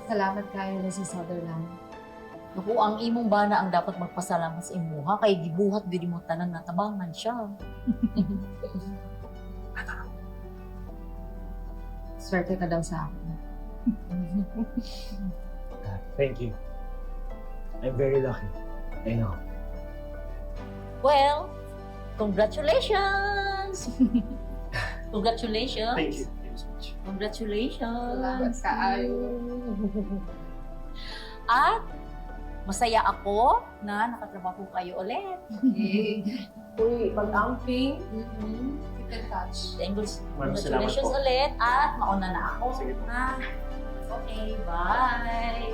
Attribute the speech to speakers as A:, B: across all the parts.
A: Salamat kayo na si Sutherland.
B: Naku, ang imong bana ang dapat magpasalamat sa imuha kay gibuhat diri mo tanan natabangan siya.
A: Swerte ka daw sa akin.
C: Thank you. I'm very lucky. I know.
B: Well, congratulations! Congratulations!
C: Thank you. Thank you so much.
B: Congratulations!
A: Salamat kaayo.
B: At masaya ako na nakatrabaho kayo ulit.
A: Okay.
D: Uy, pag-amping.
A: Keep in touch.
C: Maraming salamat
B: Congratulations
C: po.
B: ulit at mauna na ako.
C: Sige po.
B: Ha? Okay, bye!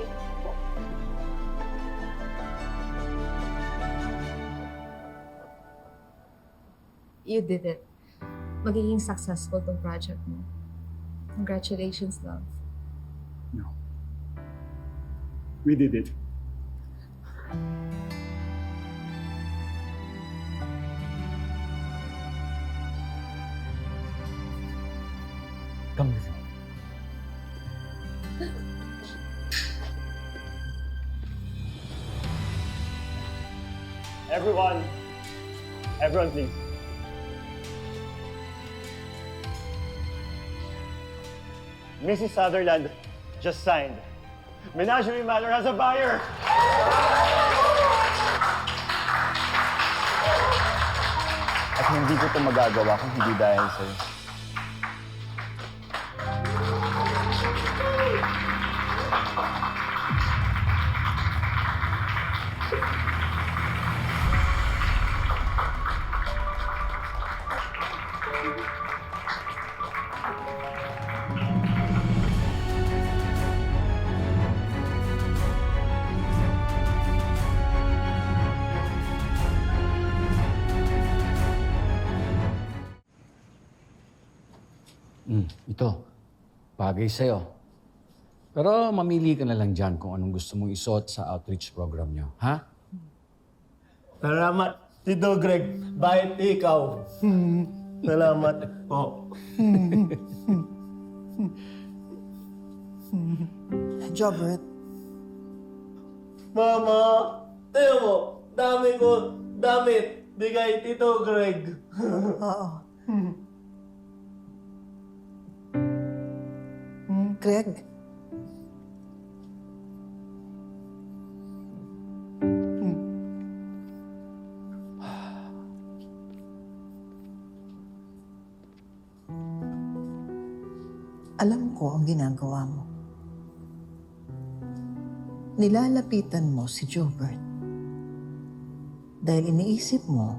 A: You did it. Magiging successful tong project mo. Congratulations, love.
C: We did it. Come with me. Everyone please. Mrs. Sutherland just signed. Menagerie Manor has a buyer!
E: At hindi ko ito magagawa kung hindi dahil sa'yo.
F: Ito, bagay sa'yo. Pero mamili ka na lang dyan kung anong gusto mong isuot sa outreach program nyo, ha?
C: Salamat, Tito Greg. Bahit ikaw. Salamat po.
G: Jobert,
C: Mama, tayo mo. Dami ko damit. Bigay Tito Greg.
G: oo. Greg, alam ko ang ginagawa mo. Nilalapitan mo si Jobert dahil iniisip mo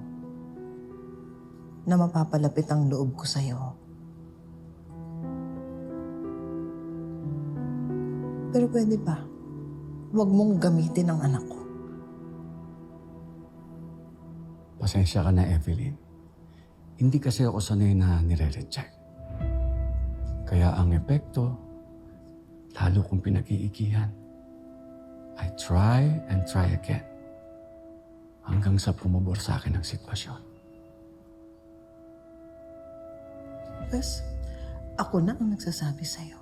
G: na mapapalapit ang loob ko sa'yo. Pero pwede ba? Huwag mong gamitin ang anak ko.
F: Pasensya ka na, Evelyn. Hindi kasi ako sanay na nire-reject. Kaya ang epekto, lalo kong pinag-iigihan. I try and try again. Hanggang sa pumabor sa akin ang sitwasyon.
G: Bes, ako na ang nagsasabi sa'yo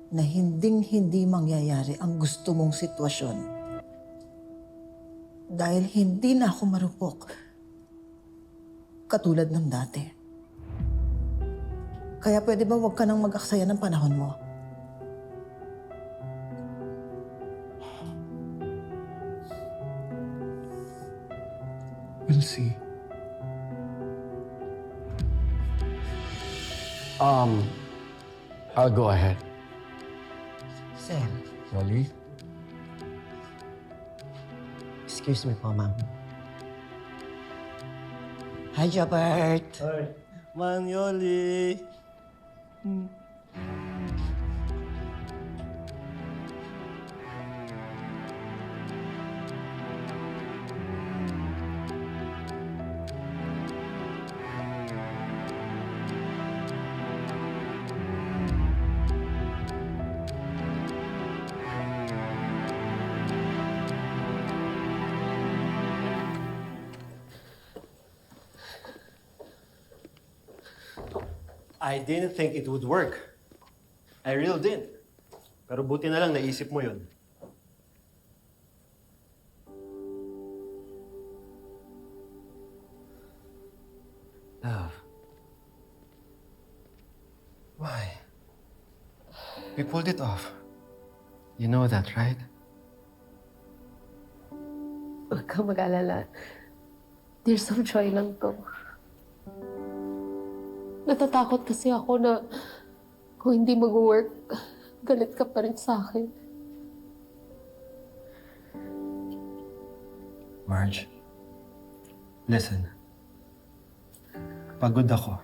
G: na hinding-hindi mangyayari ang gusto mong sitwasyon. Dahil hindi na ako marupok katulad ng dati. Kaya pwede ba huwag ka nang mag-aksaya ng panahon mo?
F: We'll see. I'll go ahead.
H: Sir,
F: Rolly?
H: excuse me po, ma'am. Hi, Jobert.
C: Ay, Manyoli. I didn't think it would work. I really didn't. Pero buti na lang naisip mo yun.
I: Love. Why? We pulled it off. You know that, right?
D: Huwag kang mag-alala. There's some joy lang to. Natatakot kasi ako na kung hindi mag-work, galit ka pa rin sa akin.
I: Marge, listen. Pagod ako.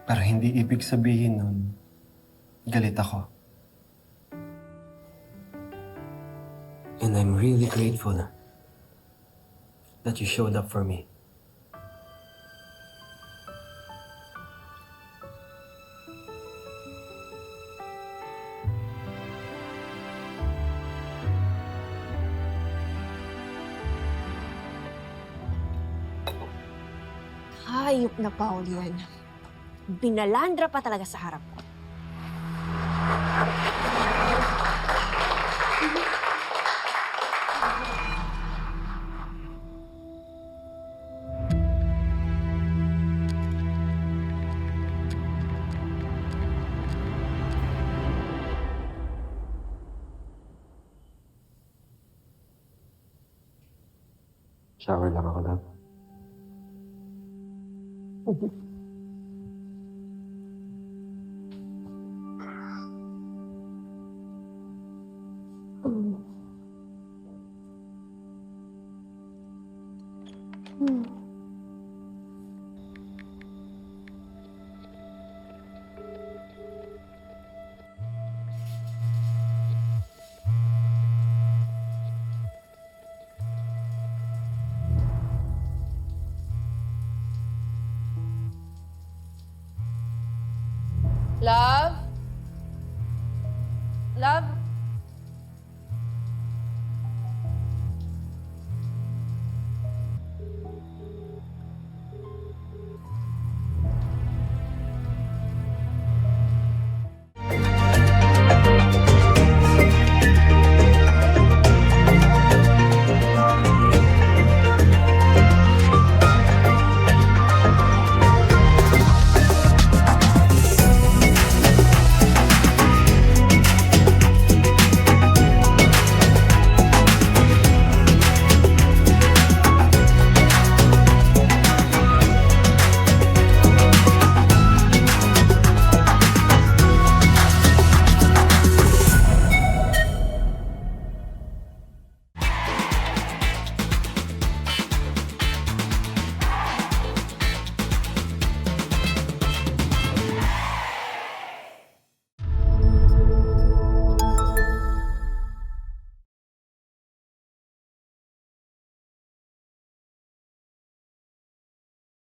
I: Pero hindi ibig sabihin nun, galit ako. And I'm really grateful that you showed up for me.
J: Hayop na Paul yan. Binalandra pa talaga sa harap ko.
I: Shower lang ako lang.
D: Love? Love?